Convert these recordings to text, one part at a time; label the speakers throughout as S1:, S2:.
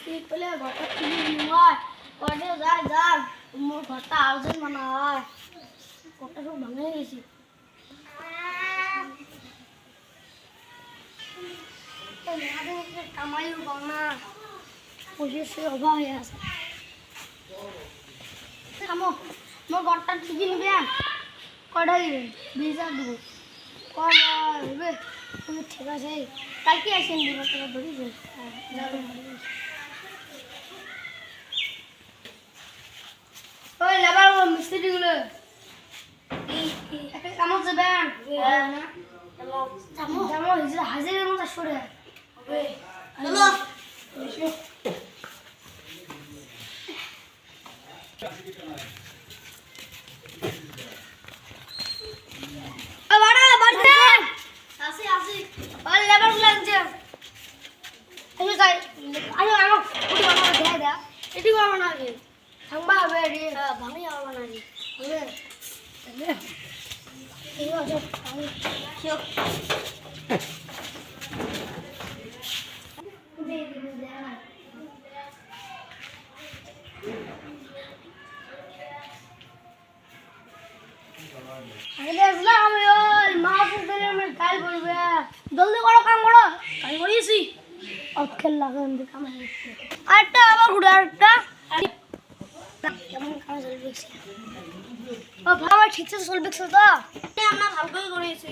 S1: ঠিক পেলে ঘরটা কিনে নিয়ে কয়টা যায় যাক মোর ঘরটা আর্জেন্ট বানা হয় ঘরটা সব ভাঙে গেছে কামাইও পাও না পয়সার অভাব হয়ে আছে থামো মোর ঘরটা ঠিকই নিবেন কয়টা দিবেন 20,000 দেবো কবে তুমি ঠিক আছে কালকে আসেন দিব টাকা ধরে দেন ওই লেবার মিস্ত্রিগুলো একটা কামড় দেবেন হাজিরের মতো সরে চলো জলদি করো কাম করো কাজ করিয়েছি অক্ষের লাগান দিয়ে কাম আরেকটা আবার ঘুরে আরেকটা কেমন কাজ চলবে আমার ঠিকছে চলবে তো আমরা ভালো করে করেছি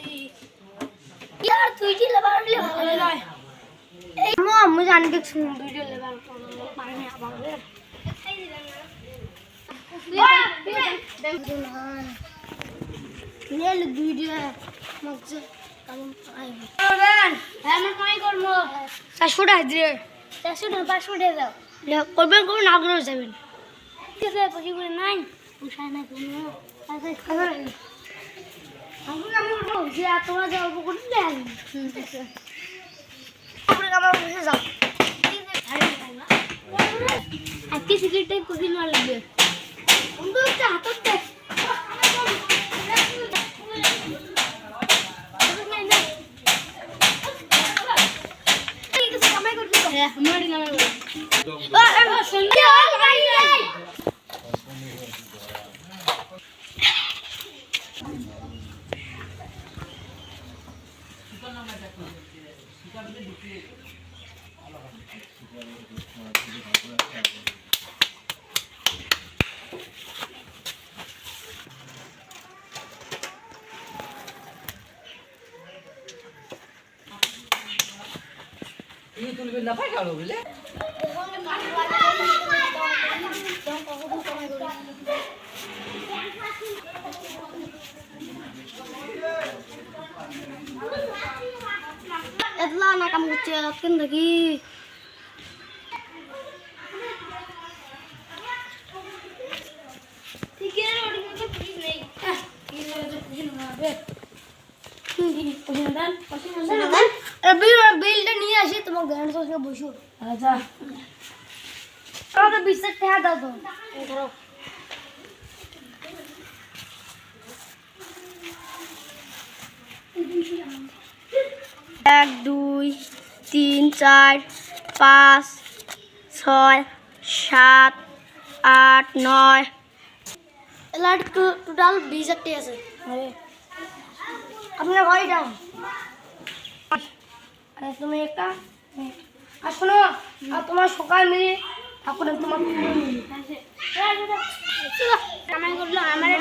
S1: ইয়ার তুই কি লেবার হলে ভালো নয় এই আমি জানি দেখছি ভিডিও লেবার পানি আবার লেল ভিডিও মজা কেমন আইবি করবেন হ্যাঁ আমি কাই করব 400 টাকা দিয়ে 400 না 500 টাকা দাও করবেন কোন না করে যাবেন ঠিক আছে পয়সা করে নাই পয়সা নাই কোনো আচ্ছা খাবার আমি বলছি তোমরা যে অল্প করে দেন ঠিক আছে আপনি আমার বসে যাও ঠিক আছে আজকে সিগারেটটাই কুকিং মার লাগবে বন্ধু একটা হাততে हमारी गाना
S2: ini tulis apa kalau boleh?
S1: Itulah anak kamu kecil kan lagi. Tiga orang itu pergi naik. Ini ada pergi naik. বিলটা নিয়ে আসি তোমার গ্যারান্টি সঙ্গে বসো আচ্ছা আমাকে 20 টাকা দাও তো ধরো 1 2 3 4 5 6 7 8 9 এলা টোটাল 20 টাকা আছে আরে আপনার কয়টা আরে তুমি একটা আর শোনো আর তোমার সকাল মিলে ঠাকুরের তোমার কামাই করলো আমার